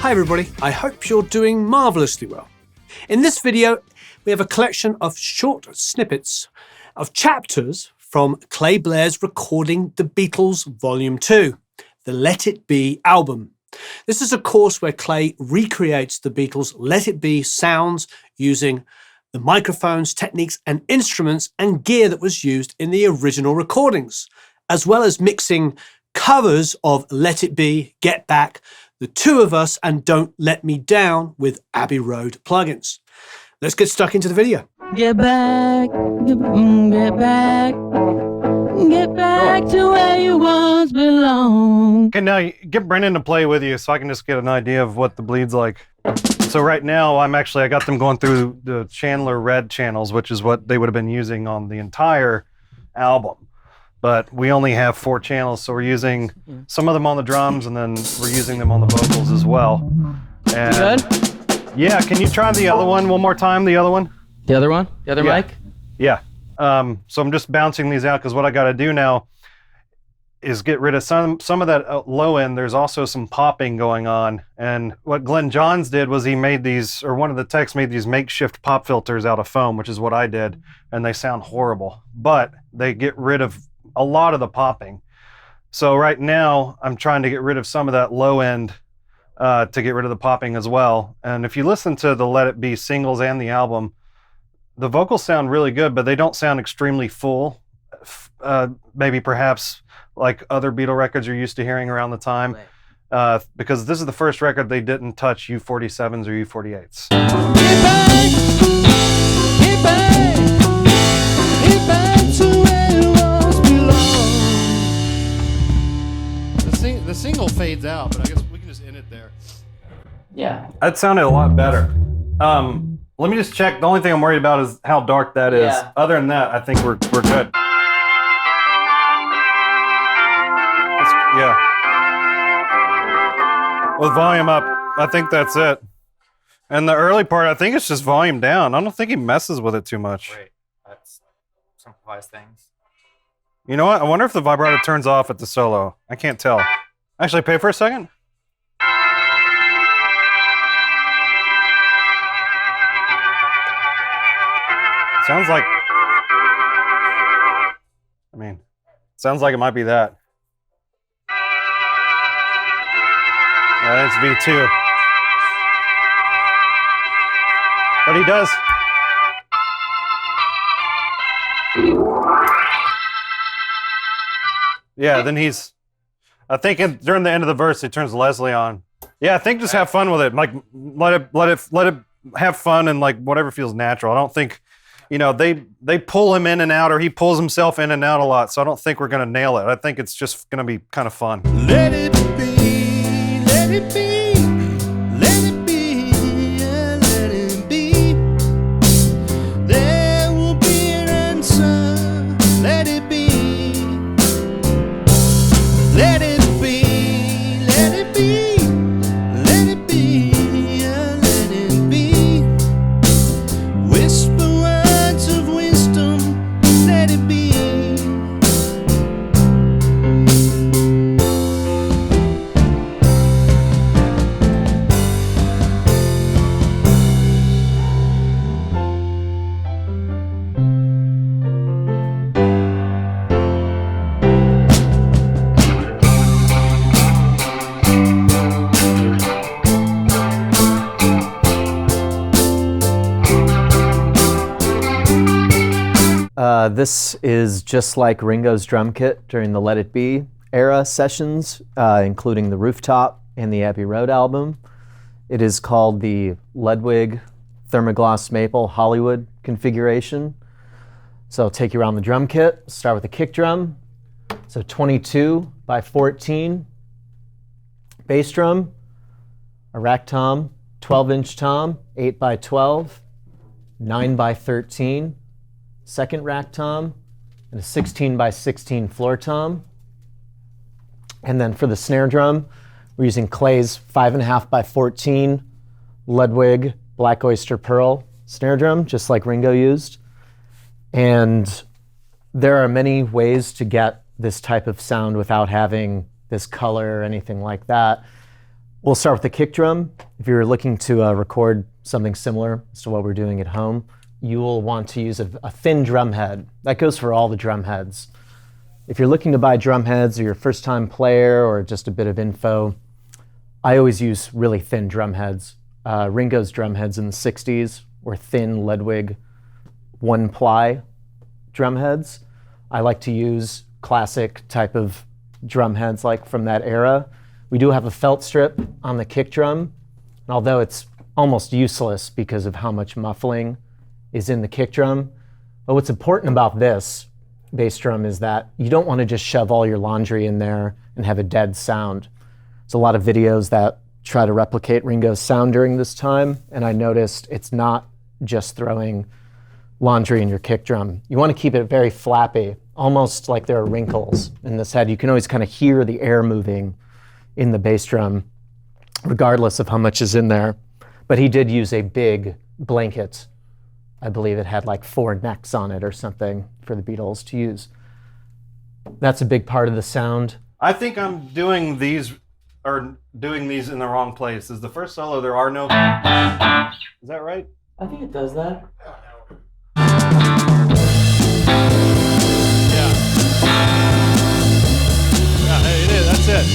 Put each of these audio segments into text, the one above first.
Hi everybody, I hope you're doing marvellously well. In this video, we have a collection of short snippets of chapters from Clay Blair's Recording the Beatles Volume 2, the Let It Be album. This is a course where Clay recreates the Beatles' Let It Be sounds using the microphones, techniques and instruments and gear that was used in the original recordings, as well as mixing covers of Let It Be, Get Back, The Two of Us and Don't Let Me Down with Abbey Road plugins. Let's get stuck into the video. Get back, get back to where you once belong. Okay, now get Brendan to play with you so I can just get an idea of what the bleed's like. So right now, I got them going through the Chandler Red channels, which is what they would have been using on the entire album. But we only have 4 channels, so we're using some of them on the drums, and then we're using them on the vocals as well. And Good? yeah, can you try the other one more time, the other one? The other one? The other mic? Yeah. So I'm just bouncing these out because what I got to do now is get rid of some of that low end. There's also some popping going on. And what Glyn Johns did was he made these, or one of the techs made these makeshift pop filters out of foam, which is what I did. And they sound horrible, but they get rid of a lot of the popping. So right now I'm trying to get rid of some of that low end to get rid of the popping as well. And if you listen to the Let It Be singles and the album, the vocals sound really good, but they don't sound extremely full. Maybe perhaps like other Beatle records you're used to hearing around the time. Because this is the first record they didn't touch U47s or U48s. Get back, get back, get back to where you once belong. The single fades out, but I guess we can just end it there. Yeah. That sounded a lot better. Let me just check. The only thing I'm worried about is how dark that is. Yeah. Other than that, I think we're good. Yeah. With volume up, I think that's it. And the early part, I think it's just volume down. I don't think he messes with it too much. Wait, that simplifies things. You know what? I wonder if the vibrato turns off at the solo. I can't tell. Actually, pay for a second. Sounds like it might be that. Yeah, it's V2. But he does. Yeah, then I think during the end of the verse, he turns Leslie on. Yeah, I think just have fun with it. Like, let it have fun and like whatever feels natural. I don't think, they pull him in and out, or he pulls himself in and out a lot. So I don't think we're gonna nail it. I think it's just gonna be kind of fun. Let it be, let it be, let it be, yeah, let it be. There will be an answer. Let it be, let it be, let it be, let it be, yeah, let it be. Whisper words of wisdom. Let it be. This is just like Ringo's drum kit during the Let It Be era sessions, including the Rooftop and the Abbey Road album. It is called the Ludwig Thermogloss Maple Hollywood configuration. So I'll take you around the drum kit. Start with the kick drum. So 22 by 14 bass drum, a rack tom, 12-inch tom, 8 by 12, 9 by 13. Second rack tom, and a 16 by 16 floor tom. And then for the snare drum, we're using Clay's 5.5 by 14 Ludwig Black Oyster Pearl snare drum, just like Ringo used. And there are many ways to get this type of sound without having this color or anything like that. We'll start with the kick drum. If you're looking to record something similar to what we're doing at home, you will want to use a thin drum head. That goes for all the drum heads. If you're looking to buy drum heads or you're a first-time player or just a bit of info, I always use really thin drum heads. Ringo's drum heads in the 60s were thin Ludwig one-ply drum heads. I like to use classic type of drum heads like from that era. We do have a felt strip on the kick drum, and although it's almost useless because of how much muffling is in the kick drum, but what's important about this bass drum is that you don't want to just shove all your laundry in there and have a dead sound. There's a lot of videos that try to replicate Ringo's sound during this time, and I noticed it's not just throwing laundry in your kick drum. You want to keep it very flappy, almost like there are wrinkles in this head. You can always kind of hear the air moving in the bass drum, regardless of how much is in there. But he did use a big blanket. I believe it had like 4 necks on it or something for the Beatles to use. That's a big part of the sound. I think I'm doing these in the wrong place. Is the first solo there are no... Is that right? I think it does that. Yeah, hey, it is. That's it.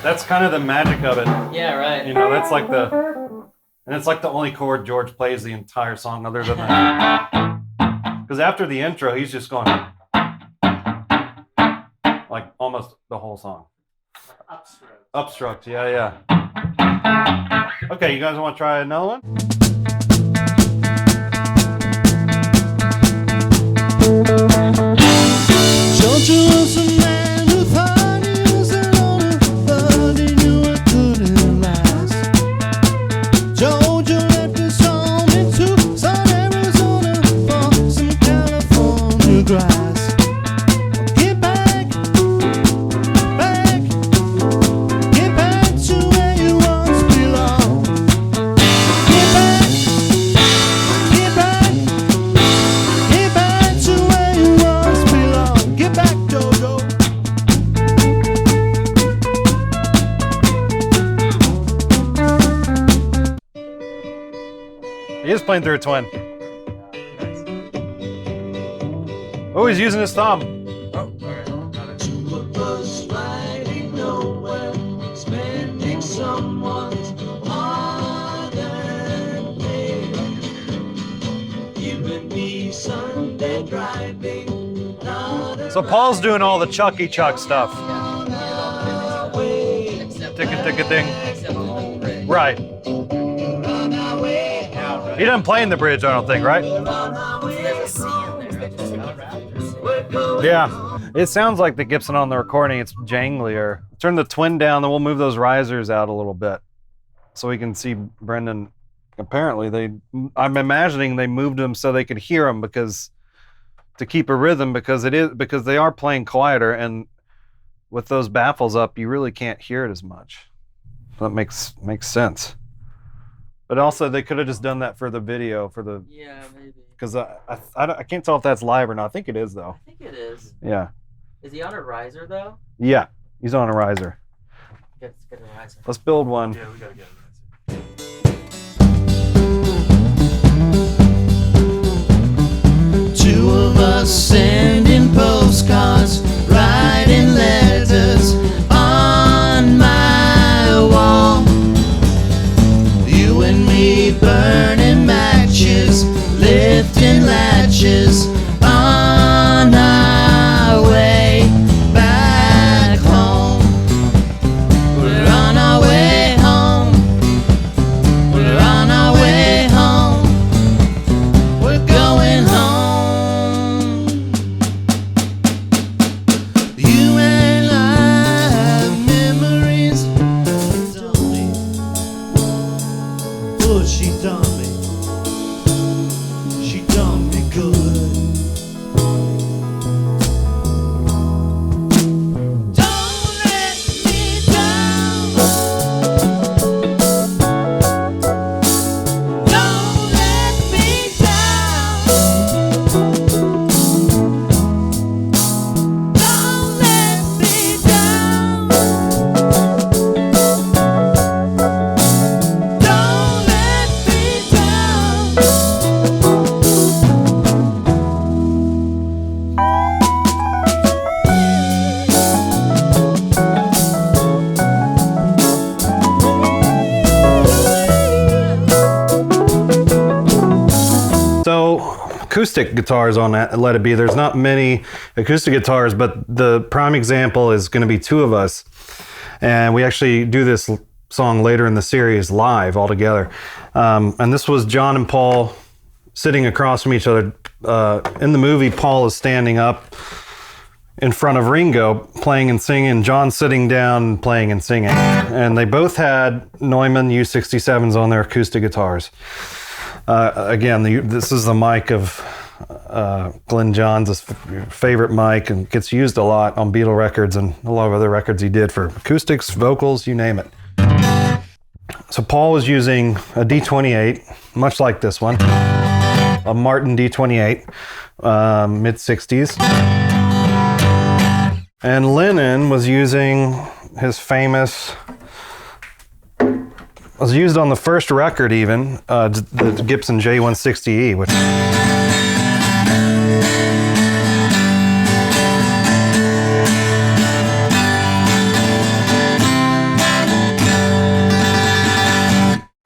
That's kind of the magic of it. Yeah, right. You know, that's like and it's like the only chord George plays the entire song other than that. Because after the intro, he's just going like almost the whole song. Upstrokes, yeah. Okay, you guys want to try another one? Georgia was a man who thought he was a loner, but he knew it couldn't last. Georgia left his home in Tucson, Arizona, for some California grass. Get back to where you once belonged. Get back to where you once belonged. Get back, Jojo. He is playing through a twin. Oh, he's using his thumb. Two of us riding nowhere, spending someone's hard-earned day. You and me Sunday driving, not So Paul's doing all the Chucky Chuck stuff. on our way. Tick-a-tick-a-ding. Right. On our way. He doesn't play in the bridge, I don't think, right? Yeah. It sounds like the Gibson on the recording, it's janglier. Turn the twin down, then we'll move those risers out a little bit so we can see Brendan. Apparently, I'm imagining they moved them so they could hear him to keep a rhythm because they are playing quieter, and with those baffles up, you really can't hear it as much. That makes sense. But also, they could have just done that for the video, Yeah, maybe. because I can't tell if that's live or not. I think it is, though. I think it is. Yeah. Is he on a riser though? Yeah, he's on a riser. Let's get a riser. Let's build one. Yeah, we gotta get it. Two of us sending postcards, writing letters on my wall. You and me burning matches, lifting latches on our way back home. We're on our way home. We're on our way home. We're going home. acoustic guitars on that Let It Be. There's not many acoustic guitars, but the prime example is going to be Two of Us. And we actually do this song later in the series live all together. And this was John and Paul sitting across from each other. In the movie, Paul is standing up in front of Ringo playing and singing. John's sitting down playing and singing. And they both had Neumann U67s on their acoustic guitars. Again, this is the mic of Glyn Johns' favorite mic, and gets used a lot on Beatle records and a lot of other records he did for acoustics, vocals, you name it. So Paul was using a D28, much like this one, a Martin D28, mid-60s. And Lennon was using his famous, was used on the first record even, the Gibson J160E, which...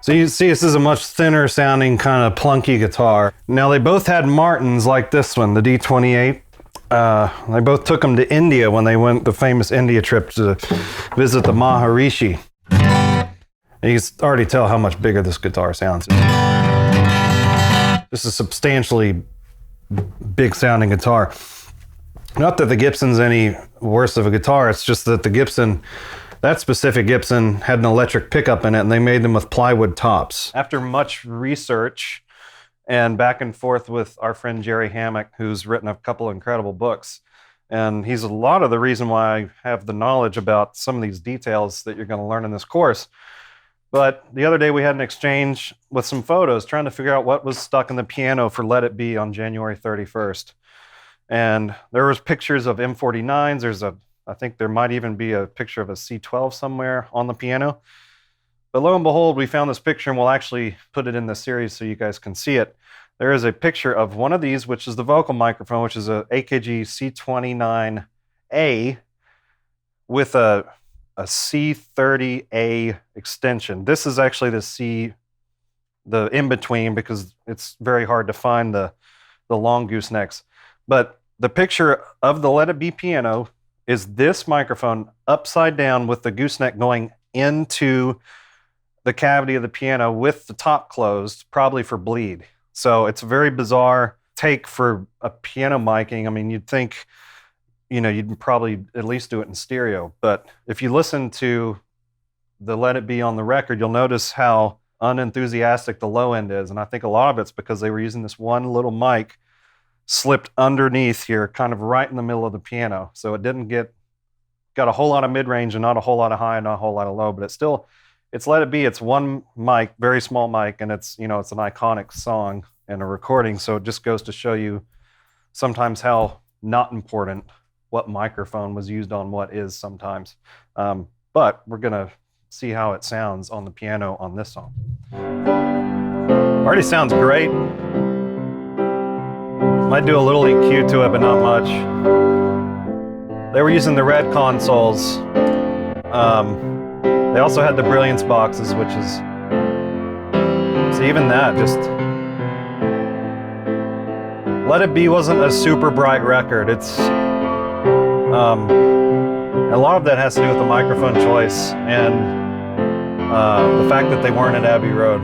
So you see this is a much thinner sounding kind of plunky guitar. Now they both had Martins like this one, the D28. They both took them to India when they went the famous India trip to visit the Maharishi. And you can already tell how much bigger this guitar sounds. This is a substantially big sounding guitar. Not that the Gibson's any worse of a guitar, it's just that the Gibson, that specific Gibson, had an electric pickup in it, and they made them with plywood tops. After much research and back and forth with our friend Jerry Hammock, who's written a couple of incredible books, and he's a lot of the reason why I have the knowledge about some of these details that you're going to learn in this course. But the other day we had an exchange with some photos trying to figure out what was stuck in the piano for Let It Be on January 31st. And there was pictures of M49s. I think there might even be a picture of a C12 somewhere on the piano. But lo and behold, we found this picture, and we'll actually put it in the series so you guys can see it. There is a picture of one of these, which is the vocal microphone, which is a AKG C29A with a C30A extension. This is actually the in-between, because it's very hard to find the long goosenecks. But the picture of the Let It Be piano is this microphone upside down with the gooseneck going into the cavity of the piano with the top closed, probably for bleed. So it's a very bizarre take for a piano miking. I mean, you'd think, you'd probably at least do it in stereo. But if you listen to the Let It Be on the record, you'll notice how unenthusiastic the low end is. And I think a lot of it's because they were using this one little mic slipped underneath here, kind of right in the middle of the piano. So it got a whole lot of mid-range and not a whole lot of high and not a whole lot of low, but it's Let It Be. It's one mic, very small mic, and it's an iconic song and a recording. So it just goes to show you sometimes how not important what microphone was used on what is sometimes. But we're gonna see how it sounds on the piano on this song. Already sounds great. Might do a little EQ to it, but not much. They were using the red consoles. They also had the Brilliance boxes, which is... So even that, just... Let It Be wasn't a super bright record. It's... a lot of that has to do with the microphone choice and the fact that they weren't at Abbey Road.